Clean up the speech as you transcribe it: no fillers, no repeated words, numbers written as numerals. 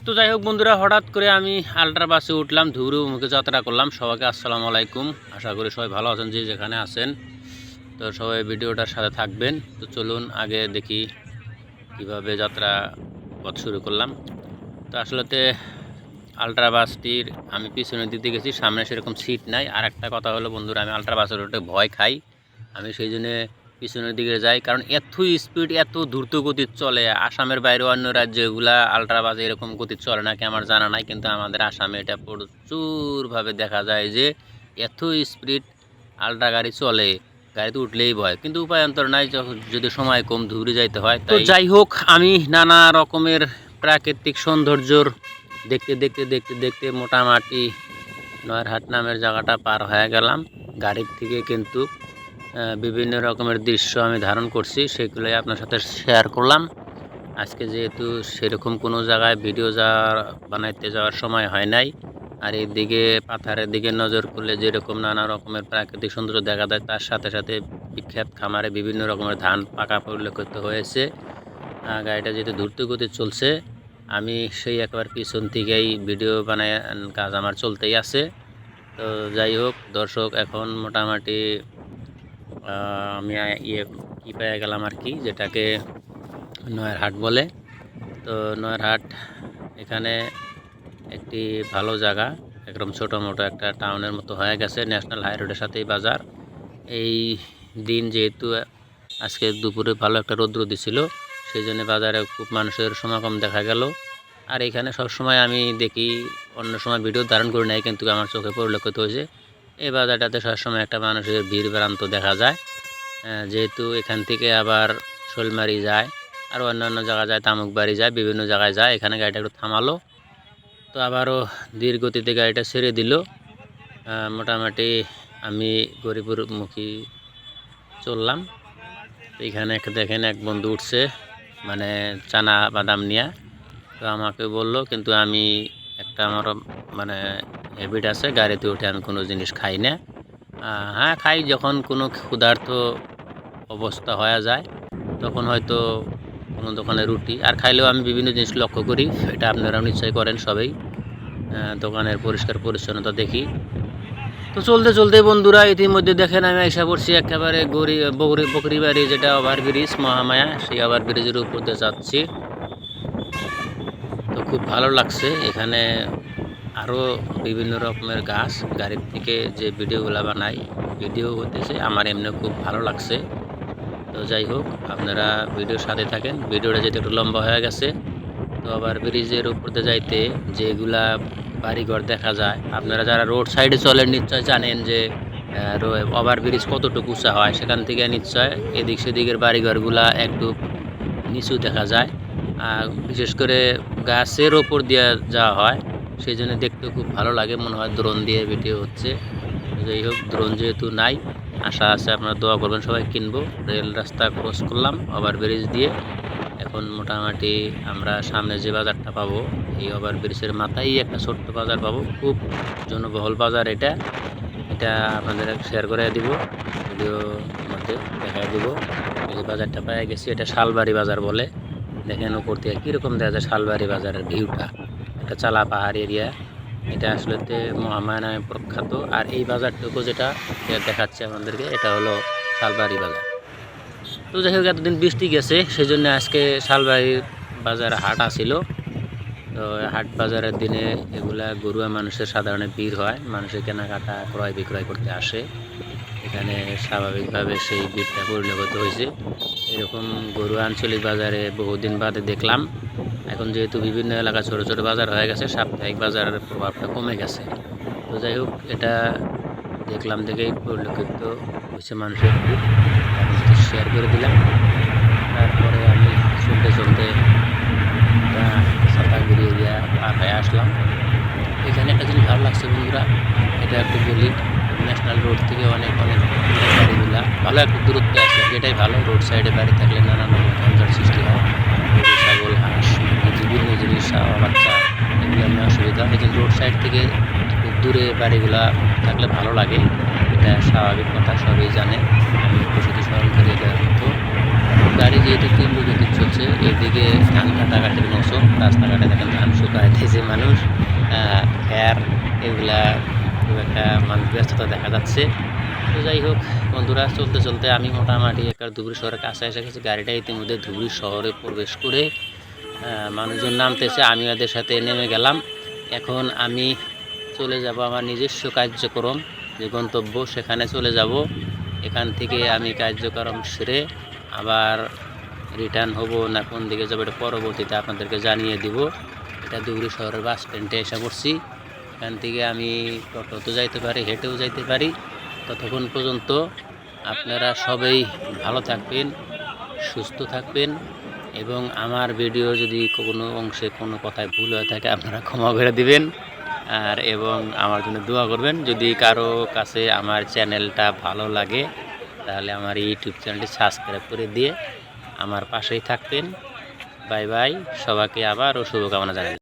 তো যাই হোক বন্ধুরা, হঠাৎ করে আমি আল্ট্রা বাসে উঠলাম, ধুবড়ি মুখে যাত্রা করলাম। সবাইকে আসসালামু আলাইকুম। আশা করি সবাই ভালো আছেন, যে যেখানে আছেন। তো সবাই ভিডিওটার সাথে থাকবেন। তো চলুন আগে দেখি কিভাবে যাত্রা পথ শুরু করলাম। তো আসলেতে আল্ট্রা বাসটির আমি পিছনে দিতে গেছি, সামনে সেরকম সিট নাই। আর একটা কথা হলো বন্ধুরা, আমি আল্ট্রা বাসের উঠে ভয় খাই। আমি সেই জন্যে পিছনের দিকে যাই, কারণ এত স্পিড, এত দ্রুত গতির চলে। আসামের বাইরে অন্য রাজ্যগুলা আল্ট্রা বাস এরকম গতির চলে নাকি আমার জানা নাই, কিন্তু আমাদের আসামে এটা প্রচুরভাবে দেখা যায় যে এত স্পিড আল্ট্রা গাড়ি চলে। গাড়িতে উঠলেই ভয়, কিন্তু উপায়ন্তর নাই, যদি সময় কম ধুবড়ি যাইতে হয়। তো যাই হোক, আমি নানা রকমের প্রাকৃতিক সৌন্দর্যর দেখতে দেখতে দেখতে দেখতে মোটামুটি নয়ারহাট নামের জায়গাটা পার হয়ে গেলাম। গাড়ির থেকে কিন্তু বিভিন্ন রকমের দৃশ্য আমি ধারণ করছি, সেগুলোই আপনার সাথে শেয়ার করলাম। আজকে যেহেতু সেরকম কোনো জায়গায় ভিডিও বানাইতে যাওয়ার সময় হয় নাই, আর এইদিকে পাথারের দিকে নজর করলে যেরকম নানা রকমের প্রাকৃতিক সৌন্দর্য দেখা যায়, তার সাথে সাথে বিখ্যাত খামারে বিভিন্ন রকমের ধান পাকা পরিলক্ষিত হয়েছে। গাড়িটা যেহেতু দ্রুত গতি চলছে, আমি সেই একবার পিছন থেকেই ভিডিও বানায় কাজ আমার চলতেই আছে। তো যাই হোক দর্শক, এখন মোটামুটি আমি কি পেয়ে গেলাম আর কি, যেটাকে নয়ারহাট বলে। তো নয়ারহাট এখানে একটি ভালো জায়গা, একদম ছোটো মোটো একটা টাউনের মতো হয়ে গেছে। ন্যাশনাল হাই রোডের সাথেই বাজার। এই দিন যেহেতু আজকে দুপুরে ভালো একটা রৌদ্র দিছিল, সেই জন্য বাজারে খুব মানুষের সমাগম দেখা গেল। আর এখানে সবসময় আমি দেখি, অন্য সময় ভিডিও ধারণ করি নাই, কিন্তু আমার চোখে পরিলক্ষিত হয়েছে এই বাজারটাতে সবসময় একটা মানুষের ভিড় ভ্রান্ত দেখা যায়। যেহেতু এখান থেকে আবার শোলমারি যায়, আর অন্যান্য জায়গায় যায়, তামুকবাড়ি যায়, বিভিন্ন জায়গায় যায়। এখানে গাড়িটা একটু থামালো, তো আবারও ধীর গতিতে গাড়িটা ছেড়ে দিল। মোটামুটি আমি গরিপুরমুখী চললাম। এখানে দেখেন এক বন্ধু উঠছে, মানে চানা বাদাম নিয়ে। তো আমাকে বলল, কিন্তু আমি একটা আমার মানে হ্যাবিট আছে, গাড়িতে উঠে আমি কোনো জিনিস খাই না। হ্যাঁ খাই, যখন কোনো ক্ষুধার্ত অবস্থা হয়ে যায় তখন হয়তো কোনো দোকানে রুটি আর খাইলেও আমি বিভিন্ন জিনিস লক্ষ্য করি, এটা আপনারাও নিশ্চয় করেন সবাই। দোকানের পরিষ্কার পরিচ্ছন্নতা দেখি। তো চলতে চলতে বন্ধুরা, ইতিমধ্যে দেখেন আমি আশা করছি একেবারে বকরিবাড়ি, যেটা ওভারব্রিজ মহামায়া, সেই ওভারব্রিজের উপর দিয়ে যাচ্ছি। তো খুব ভালো লাগছে এখানে। আরও বিভিন্ন রকমের গাছ, গাড়ির থেকে যে ভিডিওগুলো বানাই, ভিডিও হতেছে আমার এমনি খুব ভালো লাগছে। তো যাই হোক, আপনারা ভিডিওর সাথে থাকেন। ভিডিওটা যেহেতু একটু লম্বা হয়ে গেছে, তো আবার ব্রিজের উপর দিয়ে যাইতে যেগুলা বাড়িঘর দেখা যায়, আপনারা যারা রোড সাইডে চলেন নিশ্চয় জানেন যে ওভারব্রিজ কতটুকু উঁচা হয়। সেখান থেকে নিশ্চয় এদিক সেদিকের বাড়িঘরগুলা একটু নিচু দেখা যায়। বিশেষ করে গাছের ওপর দিয়ে যাওয়া হয়, সেই জন্য দেখতে খুব ভালো লাগে, মনে হয় ড্রোন দিয়ে ভিডিও হচ্ছে। যাই হোক, ড্রোন যেহেতু নাই, আশা আছে আপনারা দোয়া করবেন, সবাই কিনবো। রেল রাস্তা ক্রস করলাম ওভারব্রিজ দিয়ে। এখন মোটামুটি আমরা সামনে যে বাজারটা পাবো, এই ওভারব্রিজের মাথায় একটা ছোট্ট বাজার পাবো, খুব জনবহুল বাজার। এটা আপনাদের শেয়ার করে দিব, ভিডিওর মধ্যে দেখা দিব। এই বাজারটা পেয়ে গেছি, এটা শালবাড়ি বাজার বলে। দেখেন উপর থেকে কীরকম দেখা যায় শালবাড়ি বাজারের ভিউটা। একটা চালা পাহাড় এরিয়া, এটা আসলে মহামায়া নামে প্রখ্যাত। আর এই বাজারটুকু যেটা দেখাচ্ছে আমাদেরকে, এটা হলো শালবাড়ি বাজার। তো যাই হোক, এতদিন বৃষ্টি গেছে, সেই জন্য আজকে শালবাড়ি বাজারে হাট আসিল। তো হাট বাজারের দিনে এগুলা গরুয়া মানুষের সাধারণ ভিড় হয়, মানুষের কেনাকাটা ক্রয় বিক্রয় করতে আসে। এখানে স্বাভাবিকভাবে সেই ভিড়টা পরিলক্ষিত হয়েছে। এরকম গরুয়া আঞ্চলিক বাজারে বহুদিন বাদে দেখলাম। এখন যেহেতু বিভিন্ন এলাকা ছোট ছোট বাজার হয়ে গেছে, সাপ্তাহিক বাজারের প্রভাবটা কমে গেছে। তো যাই হোক, এটা দেখলাম দেখেই পরিলক্ষিত হয়েছে মানুষের ভিড়, শেয়ার করে দিলাম। তারপরে আমি চলতে চলতে সাতাগুড়ি এরিয়া পার হয়ে আসলাম। এখানে একটা জিনিস ভালো লাগছে বন্ধুরা, এটা একটু বলি, ন্যাশনাল রোড থেকে অনেক গাড়িগুলা ভালো একটু দূরত্বে আছে, যেটাই ভালো। রোড সাইডে বাড়ি থাকলে নানান রকম ঝঞ্ঝাট সৃষ্টি হয়, গরু ছাগল হাঁস বিভিন্ন জিনিস বাচ্চা, এগুলো নিয়ে অসুবিধা। এই জন্য রোড সাইড থেকে খুব দূরে বাড়িগুলা থাকলে ভালো লাগে, এটা স্বাভাবিক কথা, সবই জানে। আমি একটু শুধু স্মরণ করি, এটা তো গাড়ি যেহেতু তীব্র গতি চলছে, এদিকে ধান কাটাকাটির মৌসুম, রাস্তাঘাটে দেখেন ধান শুকাইতেছে মানুষ, খ্যার এগুলা খুব একটা মানুষ ব্যস্ততা দেখা যাচ্ছে। তো যাই হোক বন্ধুরা, চলতে চলতে আমি মোটামুটি একটা ধুবড়ী শহরের কাছে এসে গেছি। গাড়িটা ইতিমধ্যে ধুবড়ী শহরে প্রবেশ করে মানুষজন নামতেছে, আমি ওদের সাথে নেমে গেলাম। এখন আমি চলে যাব আমার নিজস্ব কার্যক্রম, যে গন্তব্য সেখানে চলে যাব। এখান থেকে আমি কার্যক্রম সেরে আবার রিটার্ন হব না কোন দিকে যাবো এটা পরবর্তীতে আপনাদেরকে জানিয়ে দিব। এটা ধুবড়ী শহরের বাস স্ট্যান্ডে এসে পড়ছি। এখান থেকে আমি টোটোতে যাইতে পারি, হেঁটেও যাইতে পারি। ততক্ষণ পর্যন্ত আপনারা সবাই ভালো থাকবেন, সুস্থ থাকবেন, এবং আমার ভিডিও যদি কোনো অংশে কোনো কথায় ভুল হয়ে থাকে আপনারা ক্ষমা করে দিবেন, আর এবং আমার জন্য দোয়া করবেন। যদি কারো কাছে আমার চ্যানেলটা ভালো লাগে তাহলে আমার ইউটিউব চ্যানেলটি সাবস্ক্রাইব করে দিয়ে আমার পাশেই থাকবেন। বাই বাই, সবাইকে আবারও শুভকামনা জানাই।